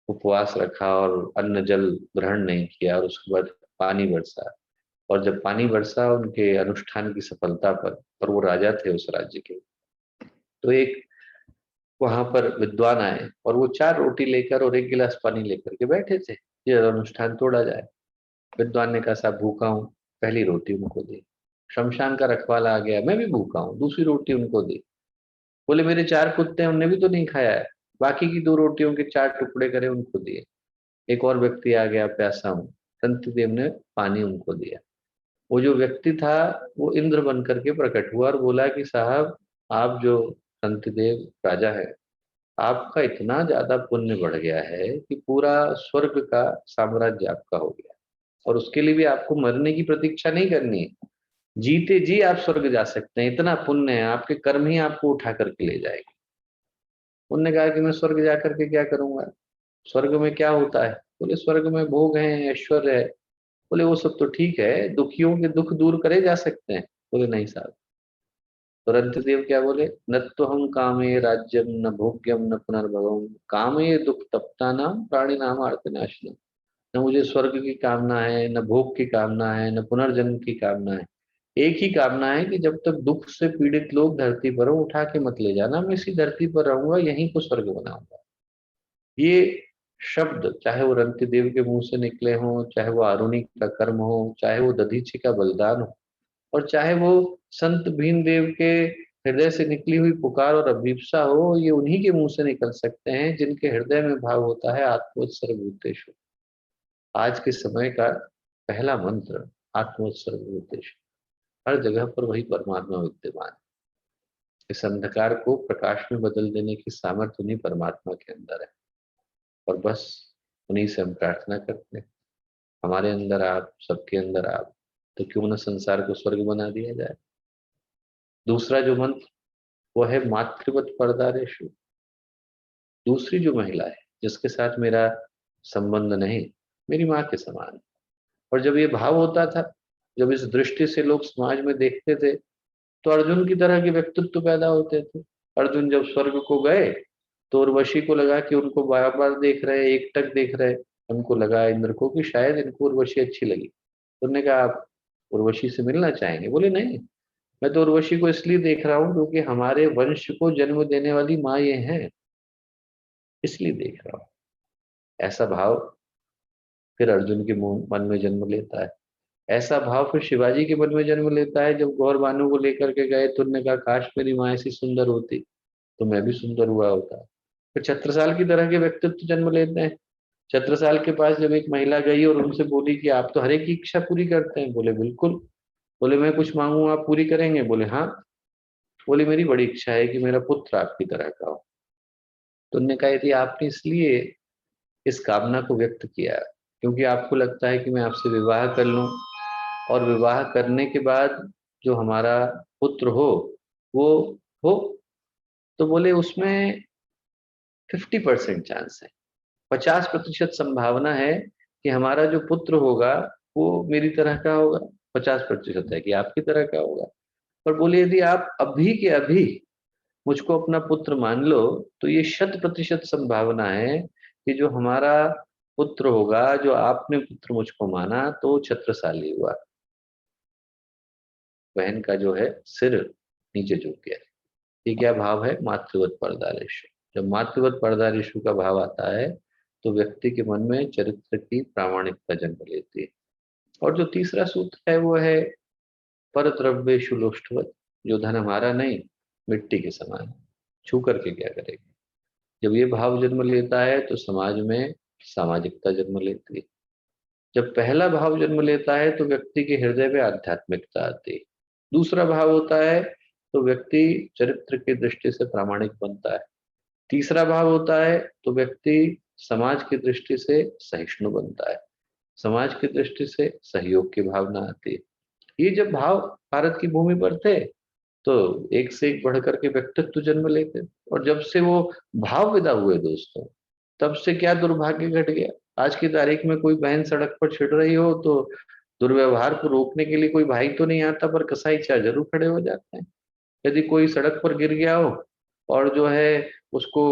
उपवास रखा और अन्न जल ग्रहण नहीं किया, और उसके बाद पानी बरसा, और जब पानी बरसा उनके अनुष्ठान की सफलता पर, और वो राजा थे उस राज्य के, तो एक वहां पर विद्वान आए और वो 4 रोटी लेकर और 1 गिलास पानी लेकर के बैठे थे, ये अनुष्ठान तोड़ा जाए। विद्वान ने कहा साहब भूखा हूँ, पहली रोटी उनको दी। शमशान का रखवाला आ गया, मैं भी भूखा हूँ, दूसरी रोटी उनको दी। बोले मेरे 4 कुत्ते हैं, उनने भी तो नहीं खाया है, बाकी की 2 रोटियों के 4 टुकड़े करे उनको दिए। एक और व्यक्ति आ गया, प्यासा हूँ, संत देव ने पानी उनको दिया। वो जो व्यक्ति था वो इंद्र बन करके प्रकट हुआ और बोला कि साहब आप जो संत देव राजा है, आपका इतना ज्यादा पुण्य बढ़ गया है कि पूरा स्वर्ग का साम्राज्य आपका हो गया, और उसके लिए भी आपको मरने की प्रतीक्षा नहीं करनी है। जीते जी आप स्वर्ग जा सकते हैं, इतना पुण्य है, आपके कर्म ही आपको उठा करके ले जाएंगे। उनने कहा कि मैं स्वर्ग जा करके क्या करूंगा, स्वर्ग में क्या होता है? बोले स्वर्ग में भोग है, ऐश्वर्य है। बोले वो सब तो ठीक है, दुखियों के दुख दूर करे जा सकते हैं। बोले नहीं साहब। तुरंत देव क्या बोले, न तो हम कामे राज्यम न भोग्यम न पुनर्भवम कामे दुख तप्ता नाम प्राणी नाम आर्तनाशनम। न मुझे स्वर्ग की कामना है, न भोग की कामना है, न पुनर्जन्म की कामना है। एक ही कामना है कि जब तक दुख से पीड़ित लोग धरती पर हो, उठा के मत ले जाना, मैं इसी धरती पर रहूंगा, यहीं को स्वर्ग बनाऊंगा। ये शब्द चाहे वो रंति देव के मुंह से निकले हों, चाहे वो आरुणि का कर्म हो, चाहे वो दधीचि का बलिदान हो, और चाहे वो संत भीमदेव के हृदय से निकली हुई पुकार और अभिप्सा हो, ये उन्हीं के मुंह से निकल सकते हैं जिनके हृदय में भाव होता है आत्मोत्सर्ग भूतेषु। आज के समय का पहला मंत्र आत्मोत्सर्ग भूतेषु। हर जगह पर वही परमात्मा विद्यमान है। इस अंधकार को प्रकाश में बदल देने की सामर्थ्य उन्हीं परमात्मा के अंदर है, और बस उन्हीं से हम प्रार्थना करते हैं, हमारे अंदर आप, सबके अंदर आप, तो क्यों न संसार को स्वर्ग बना दिया जाए। दूसरा जो मंत्र वो है मातृवत परदारेषु। दूसरी जो महिला है जिसके साथ मेरा संबंध नहीं, मेरी माँ के समान है। और जब ये भाव होता था, जब इस दृष्टि से लोग समाज में देखते थे, तो अर्जुन की तरह के व्यक्तित्व पैदा होते थे। अर्जुन जब स्वर्ग को गए तो उर्वशी को लगा कि उनको बार बार देख रहे, एकटक देख रहे। उनको लगा इंद्र को कि शायद इनको उर्वशी अच्छी लगी, तो उन्होंने कहा आप उर्वशी से मिलना चाहेंगे? बोले नहीं, मैं तो उर्वशी को इसलिए देख रहा हूँ क्योंकि हमारे वंश को जन्म देने वाली माँ ये है, इसलिए देख रहा हूँ। ऐसा भाव फिर अर्जुन के मन में जन्म लेता है। ऐसा भाव फिर शिवाजी के मन में जन्म लेता है। जब गौर बानू को लेकर के गए तो उन्होंने कहा काश मेरी माँ ऐसी सुंदर होती तो मैं भी सुंदर हुआ होता। फिर छत्रसाल की तरह के व्यक्तित्व जन्म लेते हैं। छत्रसाल के पास जब एक महिला गई और उनसे बोली कि आप तो हर एक की इच्छा पूरी करते हैं, बोले बिल्कुल। बोले मैं कुछ मांगू आप पूरी करेंगे? बोले हाँ। बोले मेरी बड़ी इच्छा है कि मेरा पुत्र आपकी तरह का हो। तो उन्होंने कहा यदि आपने इसलिए इस कामना को व्यक्त किया क्योंकि आपको लगता है कि मैं आपसे विवाह कर लूं, और विवाह करने के बाद जो हमारा पुत्र हो वो हो, तो बोले उसमें 50% चांस है, 50% संभावना है कि हमारा जो पुत्र होगा वो मेरी तरह का होगा, 50% है कि आपकी तरह का होगा। पर बोले यदि आप अभी के अभी मुझको अपना पुत्र मान लो तो ये 100% संभावना है कि जो हमारा पुत्र होगा, जो आपने पुत्र मुझको माना, तो छत्रसाली हुआ। बहन का जो है सिर नीचे झुक गया। ये क्या भाव है? मातृवत परदारेशु। जब मातृवत परदारेशु का भाव आता है तो व्यक्ति के मन में चरित्र की प्रामाणिकता जन्म लेती है। और जो तीसरा सूत्र है वो है पर द्रव्येषु लोष्टवत। जो धन हमारा नहीं, मिट्टी के समान है, छू करके क्या करेगा। जब ये भाव जन्म लेता है तो समाज में सामाजिकता जन्म लेती है। जब पहला भाव जन्म लेता है तो व्यक्ति के हृदय में आध्यात्मिकता आती है। दूसरा भाव होता है तो व्यक्ति चरित्र की दृष्टि से प्रामाणिक बनता है। तीसरा भाव होता है तो व्यक्ति समाज की दृष्टि से सहिष्णु बनता है। समाज की दृष्टि से सहयोग की भावना आती है। ये जब भाव भारत की भूमि पर थे तो एक से एक बढ़ करके व्यक्तित्व जन्म लेते। और जब से वो भाव विदा हुए दोस्तों, तब से क्या दुर्भाग्य घट गया। आज की तारीख में कोई बहन सड़क पर छिड़ रही हो तो दुर्व्यवहार को रोकने के लिए कोई भाई तो नहीं आता, पर कसाई चार जरूर खड़े हो जाते हैं। यदि कोई सड़क पर गिर गया हो और जो है उसको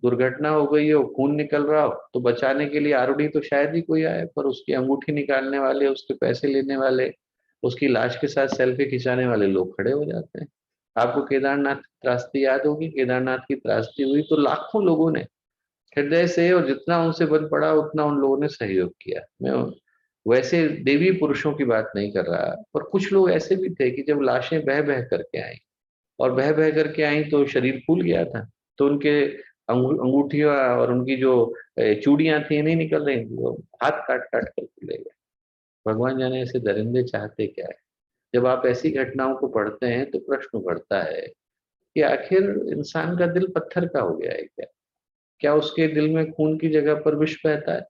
दुर्घटना हो गई हो, खून निकल रहा हो, तो बचाने के लिए आरोडी तो शायद ही कोई आए, पर उसकी अंगूठी निकालने वाले, उसके पैसे लेने वाले, उसकी लाश के साथ सेल्फी खिंचाने वाले लोग खड़े हो जाते हैं। आपको केदारनाथ की त्रासदी याद होगी। केदारनाथ की त्रासदी हुई तो लाखों लोगों ने हृदय से, और जितना उनसे बन पड़ा उतना उन लोगों ने सहयोग किया। मैं वैसे देवी पुरुषों की बात नहीं कर रहा, पर कुछ लोग ऐसे भी थे कि जब लाशें बह बह करके आई, और बह बह करके आई तो शरीर फूल गया था, तो उनके अंगूठियां और उनकी जो चूड़ियां थी नहीं निकल रही थी, वो हाथ काट काट कर ले गए। भगवान जाने ऐसे दरिंदे चाहते क्या है। जब आप ऐसी घटनाओं को पढ़ते हैं तो प्रश्न उठता है कि आखिर इंसान का दिल पत्थर का हो गया है क्या? क्या उसके दिल में खून की जगह पर विष बहता है,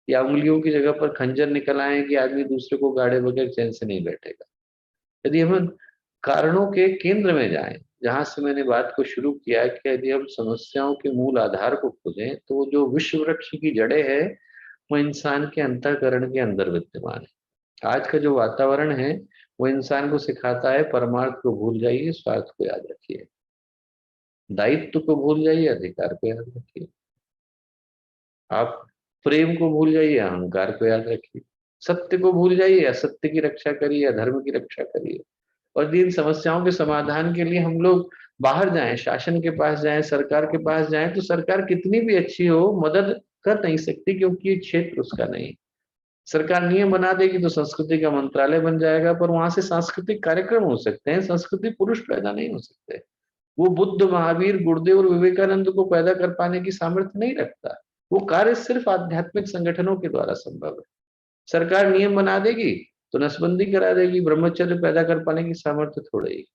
या उंगलियों की जगह पर खंजर निकल आए कि आदमी दूसरे को गाड़े बगैर चैन से नहीं बैठेगा? यदि हम कारणों के केंद्र में जाएं, जहां से मैंने बात को शुरू किया कि यदि हम समस्याओं के मूल आधार को खोजें, तो वो जो विश्व वृक्ष की जड़ें है वो इंसान के अंतःकरण के अंदर विद्यमान है। आज का जो वातावरण है वो इंसान को सिखाता है परमार्थ को भूल जाइए, स्वार्थ को याद रखिए, दायित्व को भूल जाइए, अधिकार को याद रखिए। आप प्रेम को भूल जाइए, अहंकार को याद रखिए। सत्य को भूल जाइए, असत्य की रक्षा करिए, अधर्म की रक्षा करिए। और इन समस्याओं के समाधान के लिए हम लोग बाहर जाएं, शासन के पास जाएं, सरकार के पास जाएं, तो सरकार कितनी भी अच्छी हो मदद कर नहीं सकती, क्योंकि ये क्षेत्र उसका नहीं। सरकार नियम बना देगी तो संस्कृति का मंत्रालय बन जाएगा, पर वहां से सांस्कृतिक कार्यक्रम हो सकते हैं, संस्कृति पुरुष पैदा नहीं हो सकते। वो बुद्ध, महावीर, गुरुदेव और विवेकानंद को पैदा कर पाने की सामर्थ्य नहीं रखता। वो कार्य सिर्फ आध्यात्मिक संगठनों के द्वारा संभव है। सरकार नियम बना देगी तो नसबंदी करा देगी, ब्रह्मचर्य पैदा कर पाने की सामर्थ्य थोड़ी ही।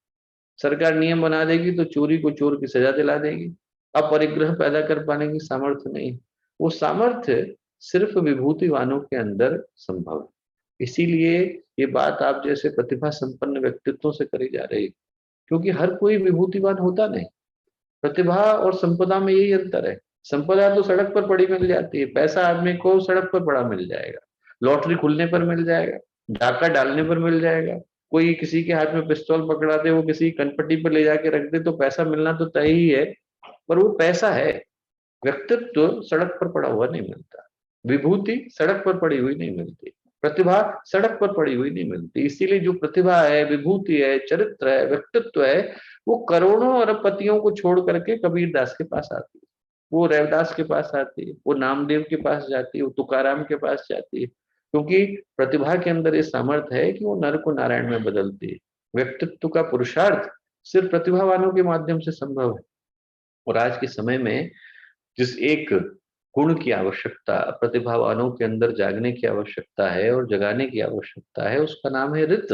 सरकार नियम बना देगी तो चोरी को चोर की सजा दिला देगी, अपरिग्रह पैदा कर पाने की सामर्थ्य नहीं। वो सामर्थ्य सिर्फ विभूतिवानों के अंदर संभव है। इसीलिए ये बात आप जैसे प्रतिभा संपन्न व्यक्तित्वों से करी जा रही है, क्योंकि हर कोई विभूतिवान होता नहीं। प्रतिभा और संपदा में यही अंतर है। संपदा तो सड़क पर पड़ी मिल जाती है, पैसा आदमी को सड़क पर पड़ा मिल जाएगा, लॉटरी खुलने पर मिल जाएगा, डाका डालने पर मिल जाएगा, कोई किसी के हाथ में पिस्तौल पकड़ा दे, वो किसी कनपट्टी पर ले जाके रख दे, तो पैसा मिलना तो तय ही है। पर वो पैसा है, व्यक्तित्व सड़क पर पड़ा हुआ नहीं मिलता, विभूति सड़क पर पड़ी हुई नहीं मिलती, प्रतिभा सड़क पर पड़ी हुई नहीं मिलती। इसीलिए जो प्रतिभा है, विभूति है, चरित्र है, व्यक्तित्व है, वो करोड़ों अरबपतियों को छोड़ करके कबीर दास के पास आती है, वो रैवदास के पास आती है, वो नामदेव के पास जाती है, वो तुकाराम के पास जाती है, क्योंकि प्रतिभा के अंदर ये सामर्थ्य है कि वो नर को नारायण में बदलती है। व्यक्तित्व का पुरुषार्थ सिर्फ प्रतिभावानों के माध्यम से संभव है। और आज के समय में जिस एक गुण की आवश्यकता प्रतिभावानों के अंदर जागने की आवश्यकता है और जगाने की आवश्यकता है, उसका नाम है ऋत।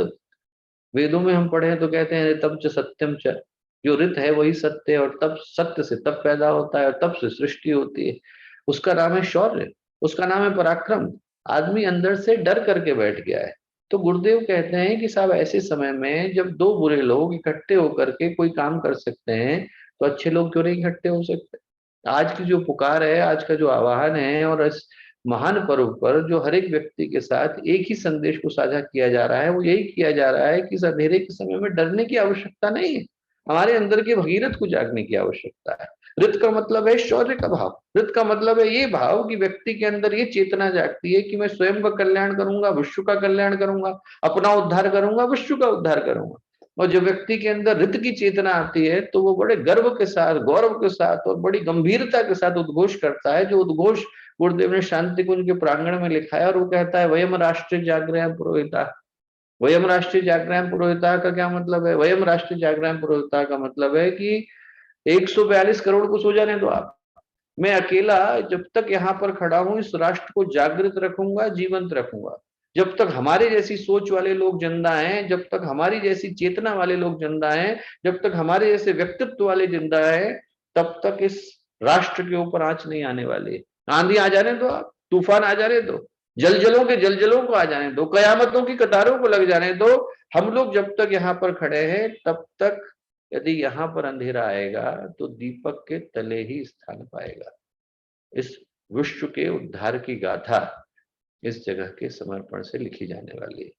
वेदों में हम पढ़े तो कहते हैं ऋतम च सत्यम च। जो ऋत है वही सत्य है, और तब सत्य से तब पैदा होता है और तब से सृष्टि होती है। उसका नाम है शौर्य, उसका नाम है पराक्रम। आदमी अंदर से डर करके बैठ गया है। तो गुरुदेव कहते हैं कि साहब ऐसे समय में जब दो बुरे लोग इकट्ठे होकर के कोई काम कर सकते हैं, तो अच्छे लोग क्यों नहीं इकट्ठे हो सकते। आज की जो पुकार है, आज का जो आह्वान है, और इस महान पर्व पर जो हर एक व्यक्ति के साथ एक ही संदेश को साझा किया जा रहा है, वो यही किया जा रहा है कि इस अंधेरे के समय में डरने की आवश्यकता नहीं है, हमारे अंदर के भगीरथ को जागने की आवश्यकता है। ऋत का मतलब है शौर्य का भाव। ऋत का मतलब है ये भाव कि व्यक्ति के अंदर ये चेतना जागती है कि मैं स्वयं का कल्याण करूंगा, विश्व का कल्याण करूंगा, अपना उद्धार करूंगा, विश्व का उद्धार करूंगा। और जो व्यक्ति के अंदर ऋत की चेतना आती है, तो वो बड़े गर्व के साथ, गौरव के साथ और बड़ी गंभीरता के साथ उद्घोष करता है। जो उद्घोष गुरुदेव ने शांति कुंज के प्रांगण में लिखा है, और वो कहता है वयम राष्ट्रीय जागरण पुरोहिता। वयम राष्ट्रीय जागरण पुरोहिता का क्या मतलब है? वयम राष्ट्रीय जागरण पुरोहिता का मतलब है कि 142 करोड़ को सो जाने दो आप, मैं अकेला जब तक यहाँ पर खड़ा हूं इस राष्ट्र को जागृत रखूंगा, जीवंत रखूंगा। जब तक हमारे जैसी सोच वाले लोग जिंदा हैं, जब तक हमारी जैसी चेतना वाले लोग जिंदा हैं, जब तक हमारे जैसे व्यक्तित्व वाले जिंदा हैं, तब तक इस राष्ट्र के ऊपर आंच नहीं आने वाली। आंधी आ जाने दो आप, तूफान आ जाने दो, जलजलों के जलजलों को आ जाने दो, कयामतों की कतारों को लग जाने दो। हम लोग जब तक यहाँ पर खड़े हैं, तब तक यदि यहाँ पर अंधेरा आएगा तो दीपक के तले ही स्थान पाएगा। इस विश्व के उद्धार की गाथा इस जगह के समर्पण से लिखी जाने वाली है।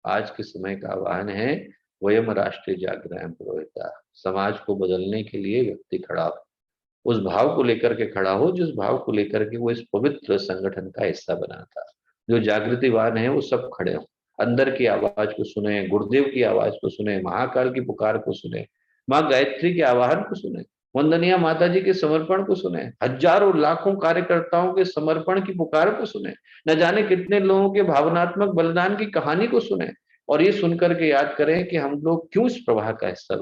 आज के समय का आह्वान है वयम राष्ट्रीय जागरण पुरोहिता। समाज को बदलने के लिए व्यक्ति खड़ा हो, उस भाव को लेकर के खड़ा हो जिस भाव को लेकर के वो इस पवित्र संगठन का हिस्सा बना था। जो जागृतिवान है वो सब खड़े हो, अंदर की आवाज को सुने, गुरुदेव की आवाज को सुने, महाकाल की पुकार को सुने, माँ गायत्री के आह्वान को सुने, वंदनिया माता जी के समर्पण को सुने, हजारों लाखों कार्यकर्ताओं के समर्पण की पुकार को सुने, न जाने कितने लोगों के भावनात्मक बलिदान की कहानी को सुने, और ये सुनकर के याद करें कि हम लोग क्यों इस प्रवाह का हिस्सा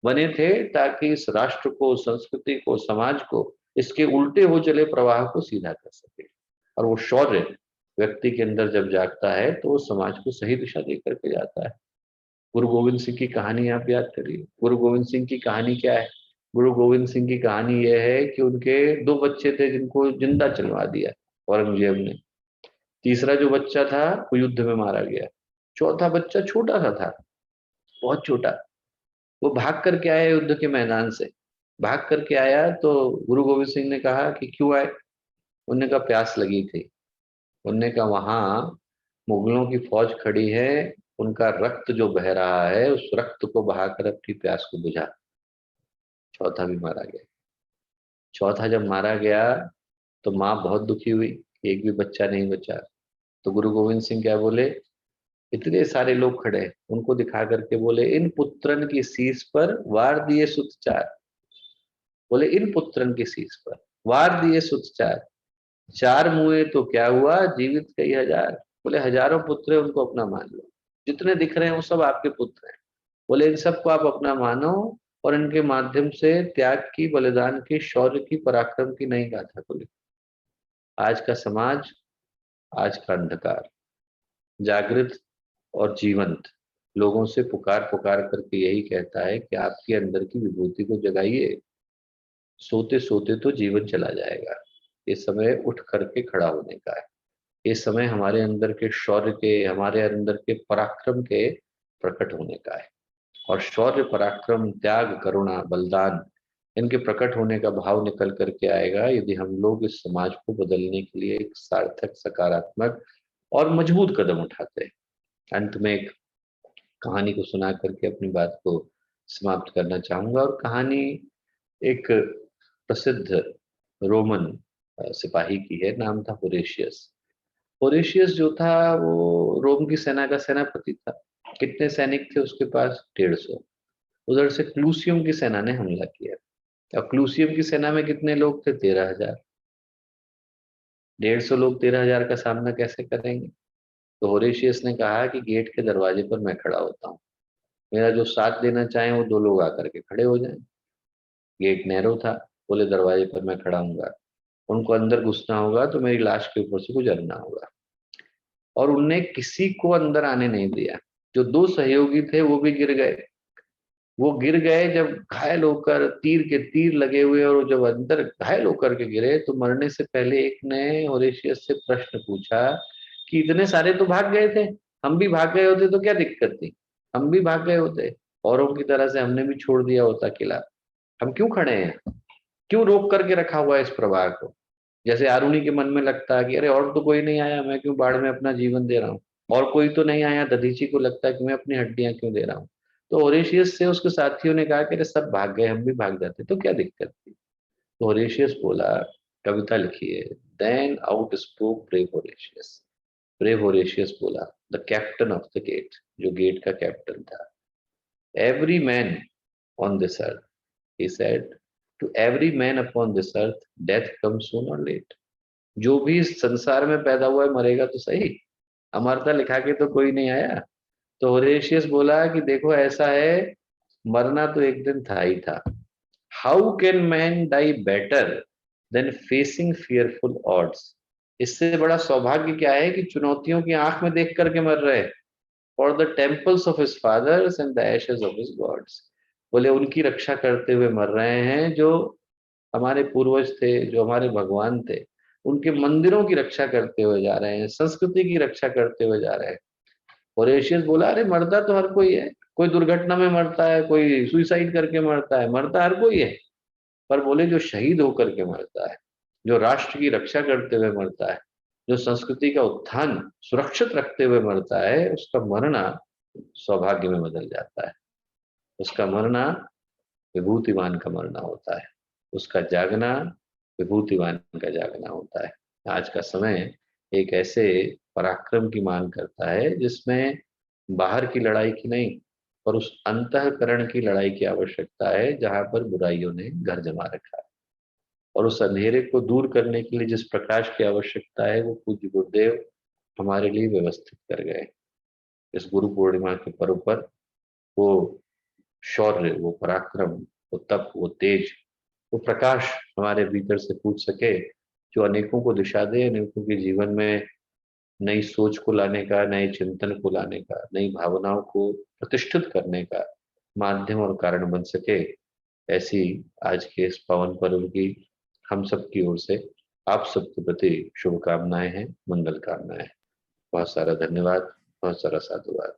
बने थे, ताकि इस राष्ट्र को, संस्कृति को, समाज को इसके उल्टे हो चले प्रवाह को सीधा कर सके। और वो शौर्य व्यक्ति के अंदर जब जागता है तो वो समाज को सही दिशा दे करके जाता है। गुरु गोविंद सिंह की कहानी आप याद करिए। गुरु गोविंद सिंह की कहानी क्या है? गुरु गोविंद सिंह की कहानी यह है कि उनके दो बच्चे थे जिनको जिंदा चलवा दिया औरंगजेब ने। तीसरा जो बच्चा था वो युद्ध में मारा गया। चौथा बच्चा छोटा सा था, बहुत छोटा। वो भाग करके आया युद्ध के मैदान से। भाग करके आया तो गुरु गोविंद सिंह ने कहा कि क्यों आए? उन्होंने कहा प्यास लगी थी। उन्होंने कहा वहां मुगलों की फौज खड़ी है, उनका रक्त जो बह रहा है उस रक्त को बहाकर अपनी प्यास को बुझा। चौथा भी मारा गया। चौथा जब मारा गया तो माँ बहुत दुखी हुई एक भी बच्चा नहीं बचा। तो गुरु गोविंद सिंह क्या बोले, इतने सारे लोग खड़े हैं, उनको दिखा करके बोले, इन पुत्रन की शीश पर वार दिए सुत चार। बोले इन पुत्रन की शीश पर वार दिए सुत चार, चार मुए तो क्या हुआ, जीवित कई हजार। बोले हजारों पुत्र है, उनको अपना मान लो, जितने दिख रहे हैं वो सब आपके पुत्र हैं। बोले इन सबको आप अपना मानो और इनके माध्यम से त्याग की, बलिदान की, शौर्य की, पराक्रम की नई गाथा को लिखो। आज का समाज, आज का अंधकार जागृत और जीवंत लोगों से पुकार पुकार करके यही कहता है कि आपके अंदर की विभूति को जगाइए, सोते सोते तो जीवन चला जाएगा। ये समय उठ करके खड़ा होने का है। ये समय हमारे अंदर के शौर्य के, हमारे अंदर के पराक्रम के प्रकट होने का है। और शौर्य, पराक्रम, त्याग, करुणा, बलिदान, इनके प्रकट होने का भाव निकल करके आएगा यदि हम लोग इस समाज को बदलने के लिए एक सार्थक, सकारात्मक और मजबूत कदम उठाते हैं। अंत में एक कहानी को सुना करके अपनी बात को समाप्त करना चाहूंगा। और कहानी एक प्रसिद्ध रोमन सिपाही की है, नाम था होरेशियस। होरेशियस जो था वो रोम की सेना का सेनापति था। कितने सैनिक थे उसके पास, 150। उधर से क्लूसियम की सेना ने हमला किया। अब क्लूसियम की सेना में कितने लोग थे, 13,000। 150 लोग 13,000 का सामना कैसे करेंगे। तो होरेशियस ने कहा कि गेट के दरवाजे पर मैं खड़ा होता हूँ, मेरा जो साथ देना चाहे वो 2 लोग आकर के खड़े हो जाएं। गेट नैरो था, बोले दरवाजे पर मैं खड़ा हूंगा, उनको अंदर घुसना होगा तो मेरी लाश के ऊपर से गुजरना होगा। और उनने किसी को अंदर आने नहीं दिया। जो 2 सहयोगी थे वो भी गिर गए। वो गिर गए जब घायल होकर, तीर के तीर लगे हुए, और जब अंदर घायल होकर के गिरे तो मरने से पहले एक ने होरेशियस से प्रश्न पूछा कि इतने सारे तो भाग गए थे, हम भी भाग गए होते तो क्या दिक्कत थी, हम भी भाग गए होते, औरों की तरह से हमने भी छोड़ दिया होता किला, हम क्यों खड़े हैं, क्यों रोक करके रखा हुआ है इस प्रवाह को। जैसे आरुणि के मन में लगता है कि अरे और तो कोई नहीं आया, मैं क्यों बाढ़ में अपना जीवन दे रहा हूँ, और कोई तो नहीं आया, दधीची को लगता है कि मैं अपनी हड्डियां क्यों दे रहा हूँ। तो ओरेशियस से उसके साथियों ने कहा कि अरे सब भाग गए, हम भी भाग जाते तो क्या दिक्कत थी। तो ओरेशियस बोला, कविता लिखिए, then out spoke brave Horatius. Brave Horatius बोला, the captain of the gate, जो गेट का कैप्टन था, every man on this earth, he said, to every man upon this earth death comes soon or late। जो भी इस संसार में पैदा हुआ है मरेगा तो सही, अमरता लिखा के तो कोई नहीं आया। तो होरेशियस बोला कि देखो ऐसा है, मरना तो एक दिन था ही था। How can man die better than facing fearful odds. इससे बड़ा सौभाग्य क्या है कि चुनौतियों की आंख में देख करके मर रहे, for the temples of his fathers and the ashes of his gods. बोले उनकी रक्षा करते हुए मर रहे हैं जो हमारे पूर्वज थे, जो हमारे भगवान थे, उनके मंदिरों की रक्षा करते हुए जा रहे हैं, संस्कृति की रक्षा करते हुए जा रहे हैं। होरेशियस बोला, अरे मरता तो हर कोई है, कोई दुर्घटना में मरता है, कोई सुसाइड करके मरता है, मरता हर कोई है। पर बोले जो शहीद होकर के मरता है, जो राष्ट्र की रक्षा करते हुए मरता है, जो संस्कृति का उत्थान सुरक्षित रखते हुए मरता है, उसका मरना सौभाग्य में बदल जाता है। उसका मरना विभूतिवान का मरना होता है, उसका जागना विभूतिवान का जागना होता है। आज का समय एक ऐसे पराक्रम की मांग करता है जिसमें बाहर की लड़ाई की नहीं, पर उस अंतःकरण की लड़ाई की आवश्यकता है जहां पर बुराइयों ने घर जमा रखा है। और उस अंधेरे को दूर करने के लिए जिस प्रकाश की आवश्यकता है वो पूज्य गुरुदेव हमारे लिए व्यवस्थित कर गए। इस गुरु पूर्णिमा के पर्व पर वो शौर्य, वो पराक्रम, वो तप, वो तेज, वो प्रकाश हमारे भीतर से फूट सके, जो अनेकों को दिशा दे, अनेकों के जीवन में नई सोच को लाने का, नए चिंतन को लाने का, नई भावनाओं को प्रतिष्ठित करने का माध्यम और कारण बन सके। ऐसी आज के इस पावन पर्व की हम सब की ओर से आप सबके प्रति शुभकामनाएं हैं, मंगल कामनाएं हैं। बहुत सारा धन्यवाद, बहुत सारा साधुवाद।